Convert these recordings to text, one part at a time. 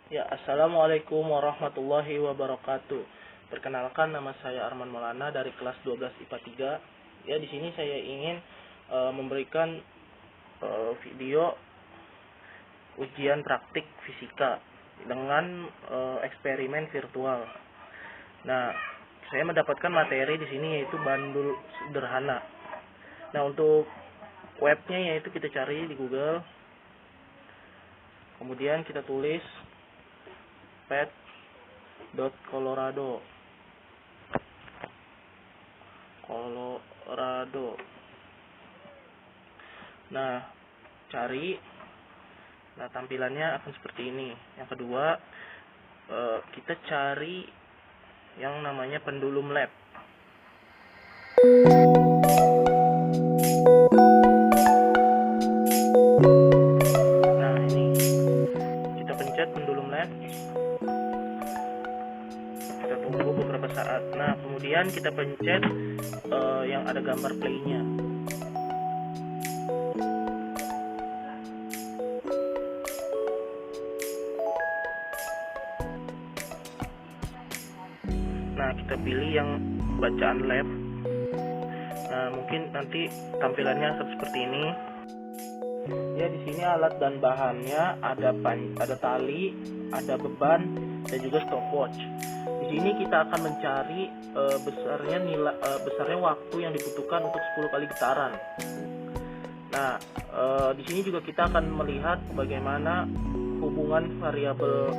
Ya, Assalamualaikum warahmatullahi wabarakatuh. Perkenalkan, nama saya Arman Maulana dari kelas 12 IPA 3. Ya, di sini saya ingin memberikan video ujian praktik fisika dengan eksperimen virtual. Nah, saya mendapatkan materi di sini yaitu bandul sederhana. Nah, untuk webnya yaitu kita cari di Google. Kemudian kita tulis pet.colorado. Nah, cari. Nah, tampilannya akan seperti ini. Yang kedua, kita cari yang namanya pendulum lab. Nah, ini kita pencet pendulum lab. Kita tunggu beberapa saat. Nah, kemudian kita pencet yang ada gambar play-nya. Nah, kita pilih yang bacaan lab. Nah, mungkin nanti tampilannya seperti ini. Ya, di sini alat dan bahannya ada tali, ada beban, dan juga stopwatch. Di sini kita akan mencari besarnya waktu yang dibutuhkan untuk 10 kali getaran. Nah, di sini juga kita akan melihat bagaimana hubungan variabel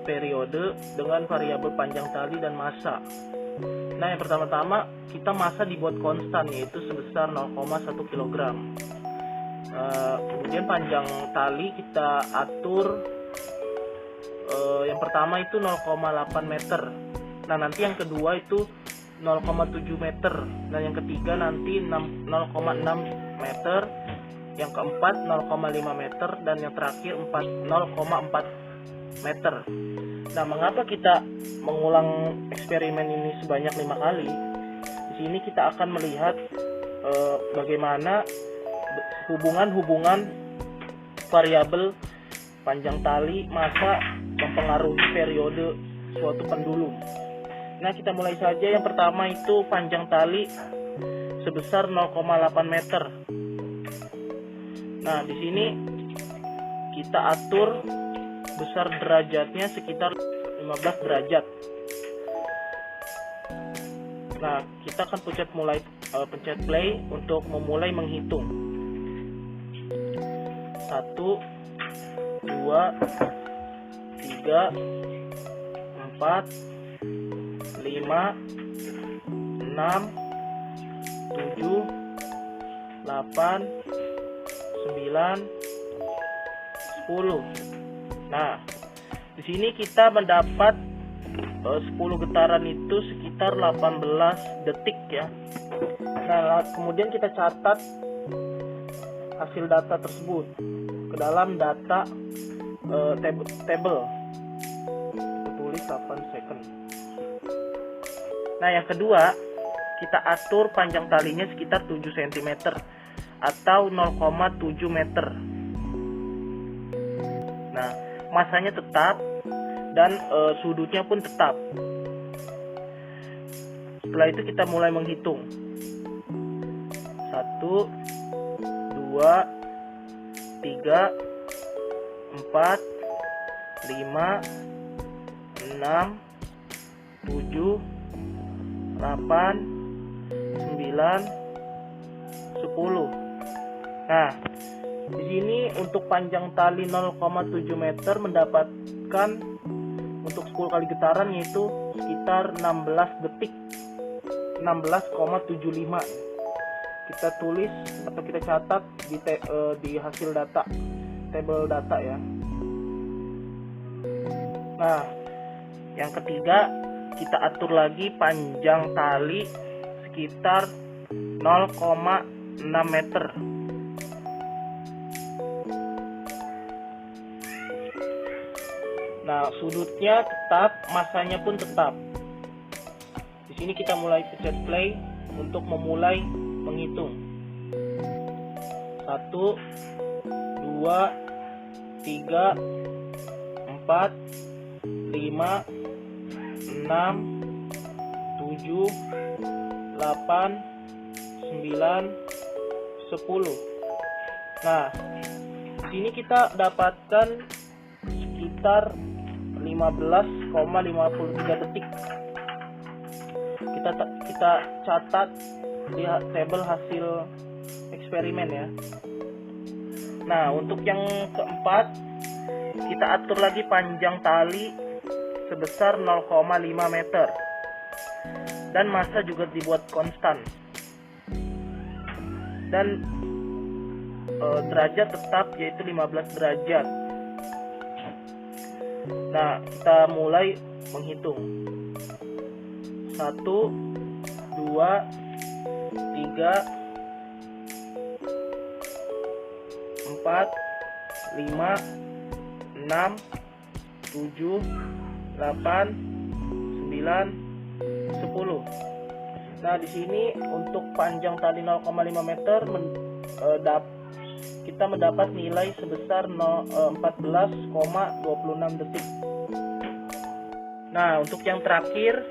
periode dengan variabel panjang tali dan massa. Nah, yang pertama-tama kita massa dibuat konstan, yaitu sebesar 0,1 kg. Kemudian panjang tali kita atur, yang pertama itu 0,8 meter. Nah, nanti yang kedua itu 0,7 meter. Nah, yang ketiga nanti 0,6 meter. Yang keempat 0,5 meter. Dan yang terakhir 0,4 meter. Nah, mengapa kita mengulang eksperimen ini sebanyak 5 kali? Di sini kita akan melihat bagaimana hubungan variabel panjang tali, massa mempengaruhi periode suatu pendulum. Nah, kita mulai saja. Yang pertama itu panjang tali sebesar 0,8 meter. Nah, di sini kita atur besar derajatnya sekitar 15 derajat. Nah, kita akan pencet play untuk memulai menghitung. 1, 2, 3, 4, 5, 6, 7, 8, 9, 10. Nah, di sini kita mendapat 10 getaran itu sekitar 18 detik ya. Nah, kemudian kita catat hasil data tersebut ke dalam data table. Kita tulis 8 second. Nah, yang kedua, kita atur panjang talinya sekitar 7 cm atau 0,7 meter. Nah, masanya tetap dan sudutnya pun tetap. Setelah itu kita mulai menghitung. 1, 2, 3, 4, 5, 6, 7, 8, 9, 10. Nah, di sini untuk panjang tali 0,7 meter mendapatkan untuk 10 kali getaran yaitu sekitar 16 detik. 16,75. Kita tulis atau kita catat di hasil data, table data ya. Nah, yang ketiga kita atur lagi panjang tali sekitar 0,6 meter. Nah, sudutnya tetap, masanya pun tetap. Di sini kita mulai pencet play untuk memulai menghitung. 1, 2, 3, 4, 5, 6, 7, 8, 9, 10. Nah, di sini kita dapatkan sekitar 15,53 detik. Kita catat di tabel hasil eksperimen ya. Nah, untuk yang keempat, kita atur lagi panjang tali sebesar 0,5 meter. Dan massa juga dibuat konstan. Dan derajat tetap yaitu 15 derajat. Nah, kita mulai menghitung. 1, 2, 3, 4, 5, 6, 7, 8, 9, 10. Nah, di sini untuk panjang tali 0,5 meter kita mendapat nilai sebesar 14,26 detik. Nah, untuk yang terakhir,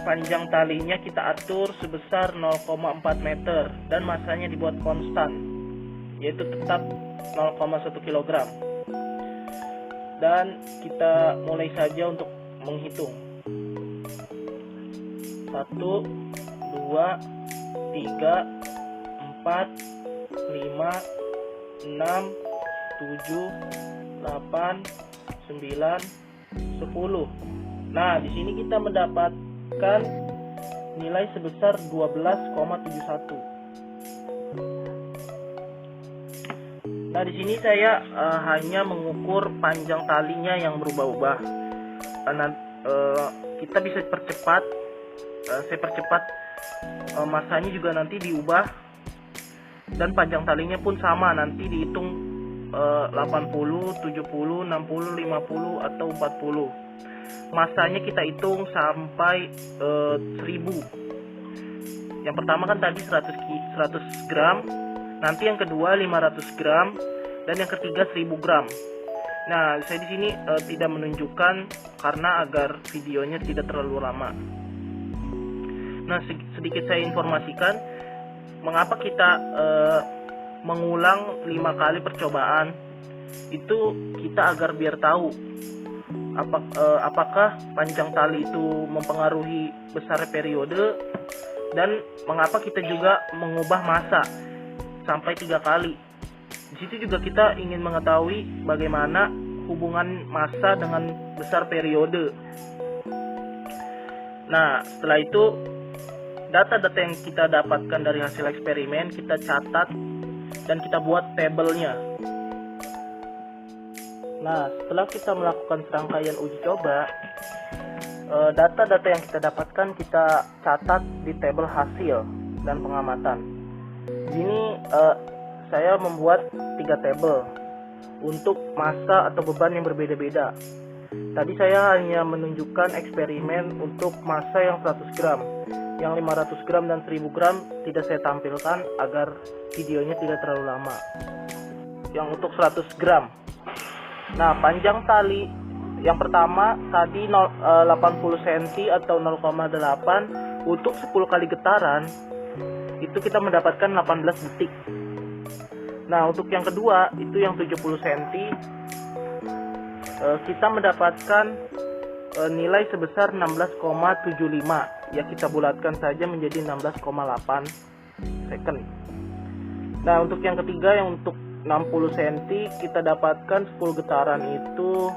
panjang talinya kita atur sebesar 0,4 meter dan massanya dibuat konstan, yaitu tetap 0,1 kg. Dan kita mulai saja untuk menghitung. 1, 2, 3, 4, 5, 6, 7, 8, 9, 10. Nah, di sini kita mendapatkan nilai sebesar 12,71. Nah, di sini saya hanya mengukur panjang talinya yang berubah-ubah. Kita bisa percepat. Saya percepat, masanya juga nanti diubah dan panjang talinya pun sama, nanti dihitung 80, 70, 60, 50 atau 40. Masanya kita hitung sampai 1000. Yang pertama kan tadi 100 gram, nanti yang kedua 500 gram, dan yang ketiga 1000 gram. Nah, saya di sini tidak menunjukkan karena agar videonya tidak terlalu lama. Nah, sedikit saya informasikan mengapa kita mengulang 5 kali percobaan. Itu kita agar biar tahu apakah panjang tali itu mempengaruhi besar periode, dan mengapa kita juga mengubah massa sampai 3 kali. Di situ juga kita ingin mengetahui bagaimana hubungan massa dengan besar periode. Nah, setelah itu data-data yang kita dapatkan dari hasil eksperimen kita catat dan kita buat tabelnya. Nah, setelah kita melakukan serangkaian uji coba, data-data yang kita dapatkan kita catat di tabel hasil dan pengamatan. Di sini saya membuat 3 tabel untuk massa atau beban yang berbeda-beda. Tadi saya hanya menunjukkan eksperimen untuk massa yang 100 gram. Yang 500 gram dan 1000 gram tidak saya tampilkan agar videonya tidak terlalu lama. Yang untuk 100 gram. Nah, panjang tali yang pertama tadi 80 cm atau 0,8. Untuk 10 kali getaran itu kita mendapatkan 18 detik. Nah, untuk yang kedua itu yang 70 cm, kita mendapatkan nilai sebesar 16,75. Ya, kita bulatkan saja menjadi 16,8 second. Nah, untuk yang ketiga yang untuk 60 cm kita dapatkan 10 getaran itu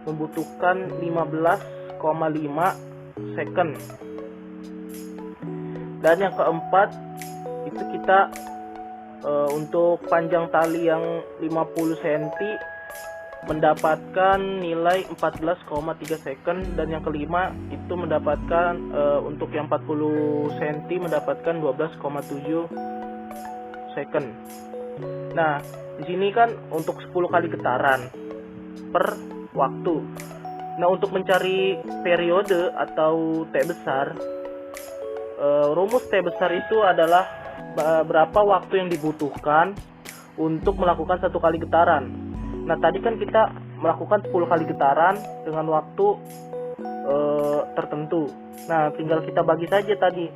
membutuhkan 15,5 second. Dan yang keempat itu kita untuk panjang tali yang 50 cm mendapatkan nilai 14,3 second, dan yang kelima itu mendapatkan untuk yang 40 cm mendapatkan 12,7 second. Nah, di sini kan untuk 10 kali getaran per waktu. Nah, untuk mencari periode atau T besar, rumus T besar itu adalah berapa waktu yang dibutuhkan untuk melakukan 1 kali getaran. Nah, tadi kan kita melakukan 10 kali getaran dengan waktu tertentu. Nah, tinggal kita bagi saja tadi.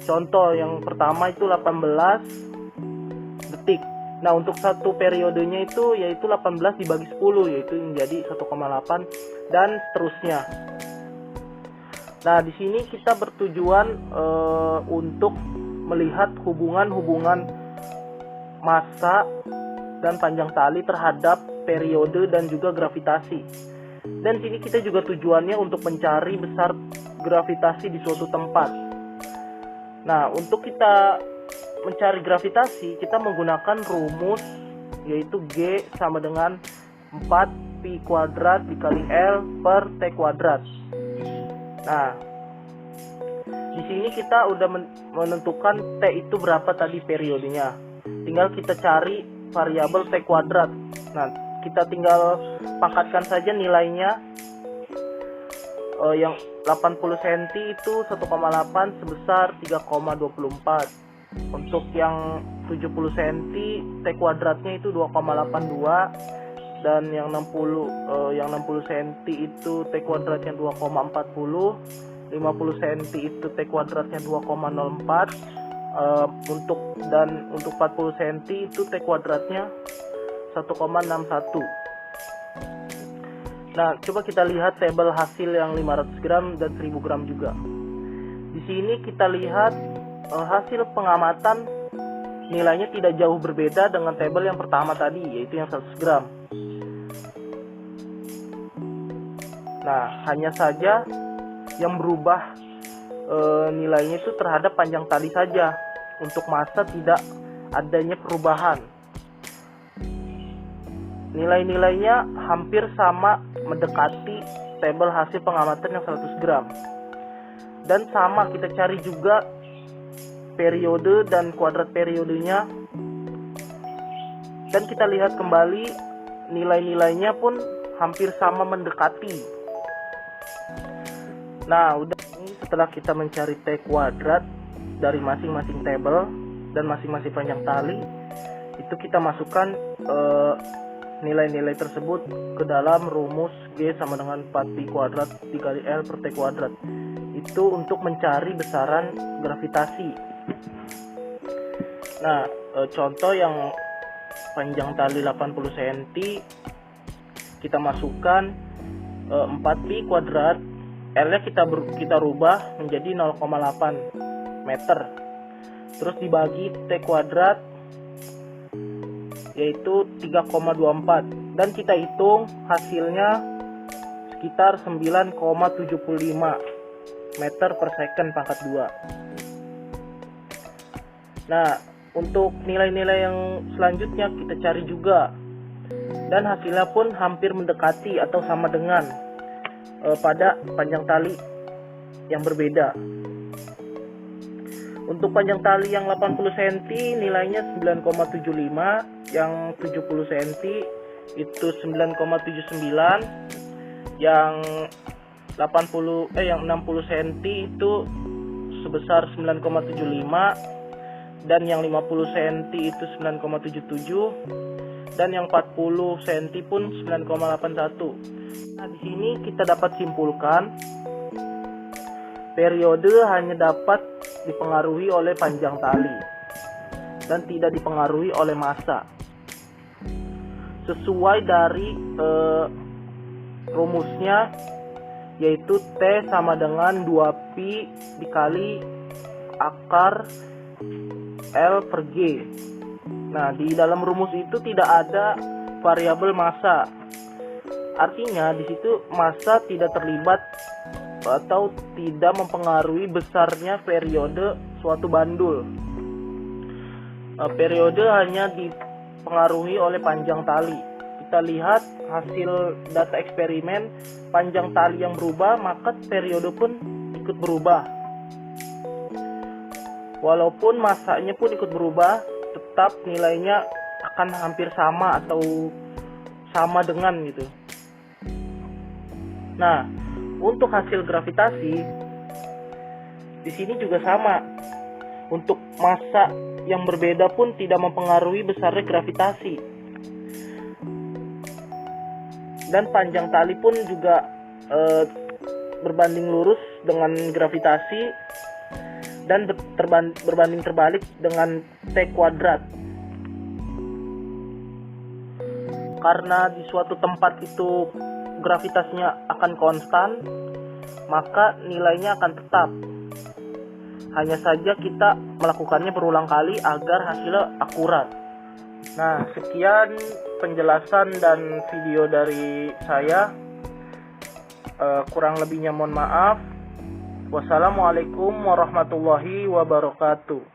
Contoh yang pertama itu 18 detik. Nah, untuk satu periodenya itu yaitu 18 dibagi 10, yaitu menjadi 1,8 dan seterusnya. Nah, di sini kita bertujuan untuk melihat hubungan-hubungan massa dan panjang tali terhadap periode dan juga gravitasi. Dan sini kita juga tujuannya untuk mencari besar gravitasi di suatu tempat. Nah, untuk kita mencari gravitasi, kita menggunakan rumus yaitu G sama dengan 4pi kuadrat dikali L per T kuadrat. Nah, di sini kita udah menentukan T itu berapa tadi periodenya. Tinggal kita cari variabel T kuadrat. Nah, kita tinggal pangkatkan saja nilainya. Yang 80 cm itu 1,8 sebesar 3,24. Untuk yang 70 cm T kuadratnya itu 2,82. Dan yang 60 cm itu T kuadratnya 2,40, 50 cm itu T kuadratnya 2,04, untuk 40 cm itu T kuadratnya 1,61. Nah, coba kita lihat tabel hasil yang 500 gram dan 1000 gram juga. Di sini kita lihat hasil pengamatan nilainya tidak jauh berbeda dengan tabel yang pertama tadi, yaitu yang 100 gram. Nah, hanya saja yang berubah nilainya itu terhadap panjang tali saja. Untuk massa tidak adanya perubahan. Nilai-nilainya hampir sama, mendekati tabel hasil pengamatan yang 100 gram. Dan sama kita cari juga periode dan kuadrat periodenya. Dan kita lihat kembali nilai-nilainya pun hampir sama, mendekati. Nah, udah ini setelah kita mencari T kuadrat dari masing-masing tabel dan masing-masing panjang tali, itu kita masukkan nilai-nilai tersebut ke dalam rumus G sama dengan 4pi kuadrat dikali L per T kuadrat. Itu untuk mencari besaran gravitasi. Nah, contoh yang panjang tali 80 cm, kita masukkan 4pi kuadrat, L-nya kita rubah menjadi 0,8 meter. Terus dibagi T kuadrat yaitu 3,24 dan kita hitung hasilnya sekitar 9,75 meter per second pangkat 2. Nah, untuk nilai-nilai yang selanjutnya kita cari juga, dan hasilnya pun hampir mendekati atau sama dengan pada panjang tali yang berbeda. Untuk panjang tali yang 80 cm nilainya 9,75, yang 70 cm itu 9,79, yang 60 cm itu sebesar 9,75, dan yang 50 cm itu 9,77, dan yang 40 cm pun 9,81. Nah, di sini kita dapat simpulkan periode hanya dapat dipengaruhi oleh panjang tali dan tidak dipengaruhi oleh massa. Sesuai dari rumusnya, yaitu T sama dengan 2pi dikali akar L per G. Nah, di dalam rumus itu tidak ada variabel massa. Artinya di situ massa tidak terlibat atau tidak mempengaruhi besarnya periode suatu bandul. Periode hanya dipengaruhi oleh panjang tali. Kita lihat hasil data eksperimen, panjang tali yang berubah, maka periode pun ikut berubah. Walaupun massanya pun ikut berubah, tetap nilainya akan hampir sama atau sama dengan gitu. Nah, untuk hasil gravitasi di sini juga sama. Untuk massa yang berbeda pun tidak mempengaruhi besarnya gravitasi. dan panjang tali pun juga berbanding lurus dengan gravitasi dan berbanding terbalik dengan T kuadrat. Karena di suatu tempat itu gravitasinya akan konstan, maka nilainya akan tetap. Hanya saja kita melakukannya berulang kali agar hasilnya akurat. Nah, sekian penjelasan dan video dari saya. Kurang lebihnya mohon maaf. Wassalamualaikum warahmatullahi wabarakatuh.